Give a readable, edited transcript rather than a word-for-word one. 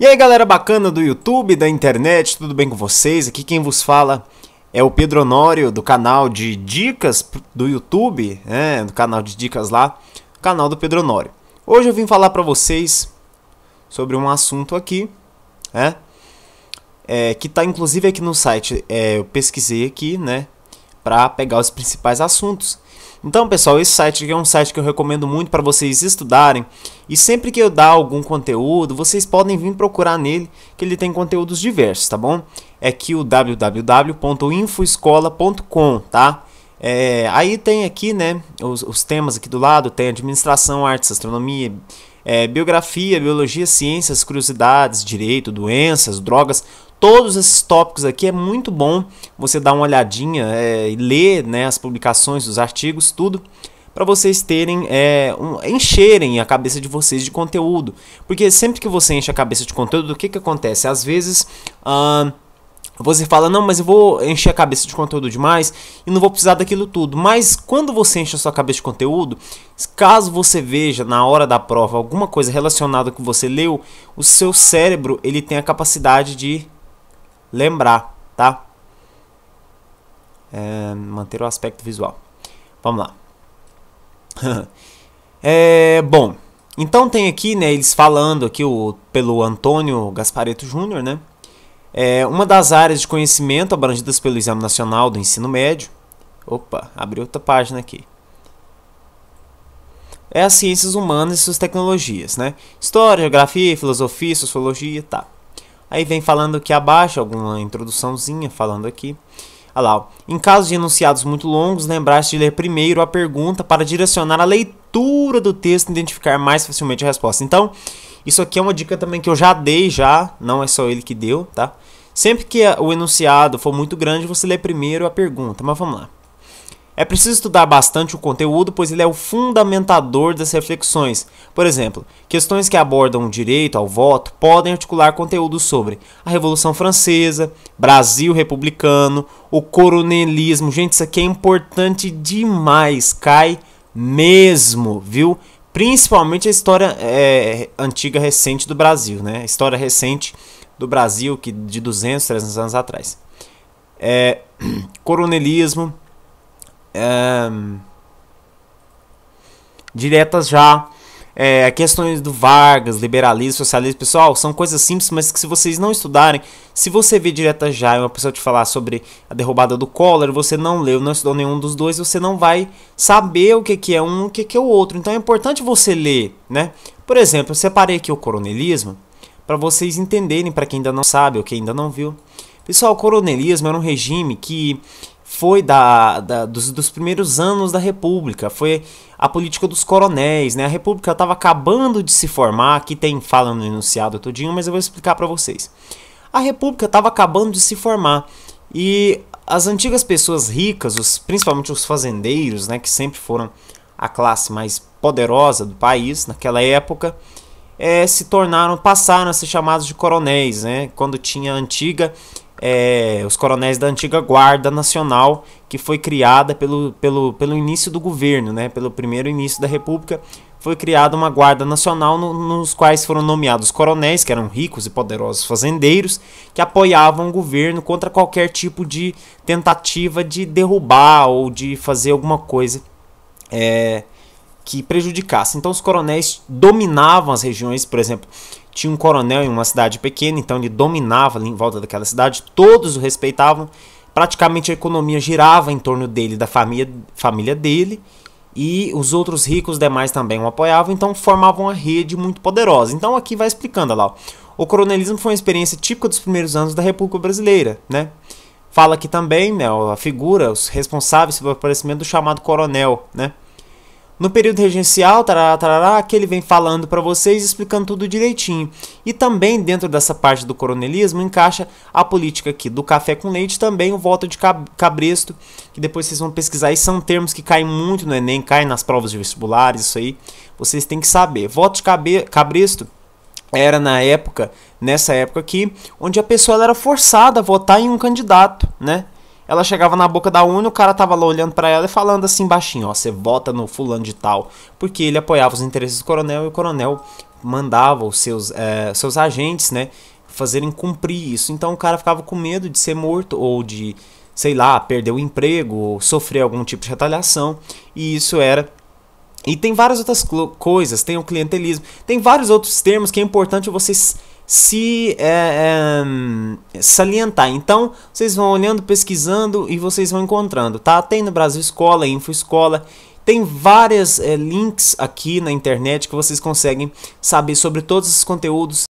E aí galera bacana do YouTube, da internet, tudo bem com vocês? Aqui quem vos fala é o Pedro Honório do canal de dicas do YouTube, do canal de dicas lá, canal do Pedro Honório. Hoje eu vim falar pra vocês sobre um assunto aqui, que tá inclusive aqui no site, eu pesquisei aqui, pra pegar os principais assuntos. Então pessoal, esse site aqui é um site que eu recomendo muito para vocês estudarem. E sempre que eu dar algum conteúdo, vocês podem vir procurar nele, que ele tem conteúdos diversos, tá bom? É aqui o www.infoescola.com, tá? Aí tem aqui, os temas aqui do lado, tem administração, artes, astronomia, biografia, biologia, ciências, curiosidades, direito, doenças, drogas. Todos esses tópicos aqui é muito bom você dar uma olhadinha e ler as publicações, os artigos, tudo, para vocês terem, encherem a cabeça de vocês de conteúdo. Porque sempre que você enche a cabeça de conteúdo, o que acontece? Às vezes você fala, não, mas eu vou encher a cabeça de conteúdo demais e não vou precisar daquilo tudo. Mas quando você enche a sua cabeça de conteúdo, caso você veja na hora da prova alguma coisa relacionada com o que você leu, o seu cérebro ele tem a capacidade de lembrar, tá? Manter o aspecto visual. Vamos lá. Bom, então tem aqui, eles falando aqui pelo Antônio Gasparetto Júnior, uma das áreas de conhecimento abrangidas pelo Exame Nacional do Ensino Médio. Opa, abriu outra página aqui. É as ciências humanas e suas tecnologias, História, geografia, filosofia, sociologia, tá. Aí vem falando aqui abaixo, alguma introduçãozinha falando aqui. Olha lá, ó. Em casos de enunciados muito longos, lembrar-se de ler primeiro a pergunta para direcionar a leitura do texto e identificar mais facilmente a resposta. Então, isso aqui é uma dica também que eu já dei, não é só ele que deu, tá? Sempre que o enunciado for muito grande, você lê primeiro a pergunta, mas vamos lá. É preciso estudar bastante o conteúdo, pois ele é o fundamentador das reflexões. Por exemplo, questões que abordam o direito ao voto podem articular conteúdos sobre a Revolução Francesa, Brasil republicano, o coronelismo. Gente, isso aqui é importante demais, cai mesmo, viu? Principalmente a história antiga, recente do Brasil, A história recente do Brasil, que de 200, 300 anos atrás. Coronelismo. Diretas já, questões do Vargas, liberalismo, socialismo, pessoal, são coisas simples, mas que se vocês não estudarem, se você ver diretas já e uma pessoa te falar sobre a derrubada do Collor, você não leu, não estudou nenhum dos dois, você não vai saber o que é um, o que é o outro. Então é importante você ler, Por exemplo, eu separei aqui o coronelismo para vocês entenderem, para quem ainda não sabe ou quem ainda não viu. Pessoal, o coronelismo era um regime que foi dos primeiros anos da República, foi a política dos coronéis, A República estava acabando de se formar, aqui fala no enunciado todinho, mas eu vou explicar para vocês. A República estava acabando de se formar e as antigas pessoas ricas, principalmente os fazendeiros, que sempre foram a classe mais poderosa do país naquela época, passaram a ser chamados de coronéis, quando tinha a antiga os coronéis da antiga Guarda Nacional, que foi criada pelo início do governo, pelo primeiro início da República, foi criada uma Guarda Nacional nos quais foram nomeados coronéis, que eram ricos e poderosos fazendeiros, que apoiavam o governo contra qualquer tipo de tentativa de derrubar ou de fazer alguma coisa que prejudicasse. Então os coronéis dominavam as regiões, por exemplo, tinha um coronel em uma cidade pequena, então ele dominava ali em volta daquela cidade, todos o respeitavam, praticamente a economia girava em torno dele, da família dele, e os outros ricos demais também o apoiavam, então formavam uma rede muito poderosa. Então aqui vai explicando, olha lá, o coronelismo foi uma experiência típica dos primeiros anos da República Brasileira, Fala aqui também, a figura, os responsáveis pelo aparecimento do chamado coronel, No período regencial, que ele vem falando para vocês, explicando tudo direitinho. E também dentro dessa parte do coronelismo encaixa a política aqui do café com leite, também o voto de cabresto, que depois vocês vão pesquisar, e são termos que caem muito no Enem, caem nas provas de vestibulares, isso aí vocês têm que saber. Voto de cabresto era nessa época aqui, onde a pessoa era forçada a votar em um candidato, Ela chegava na boca da urna, o cara tava lá olhando pra ela e falando assim baixinho, ó, você vota no fulano de tal, porque ele apoiava os interesses do coronel e o coronel mandava os seus agentes, né, fazerem cumprir isso. Então o cara ficava com medo de ser morto ou de, sei lá, perder o emprego ou sofrer algum tipo de retaliação. E isso era... E tem várias outras coisas, tem o clientelismo, tem vários outros termos que é importante vocês se salientar. Então vocês vão olhando, pesquisando e vocês vão encontrando, tá? Tem no Brasil Escola, Info Escola, tem vários links aqui na internet que vocês conseguem saber sobre todos esses conteúdos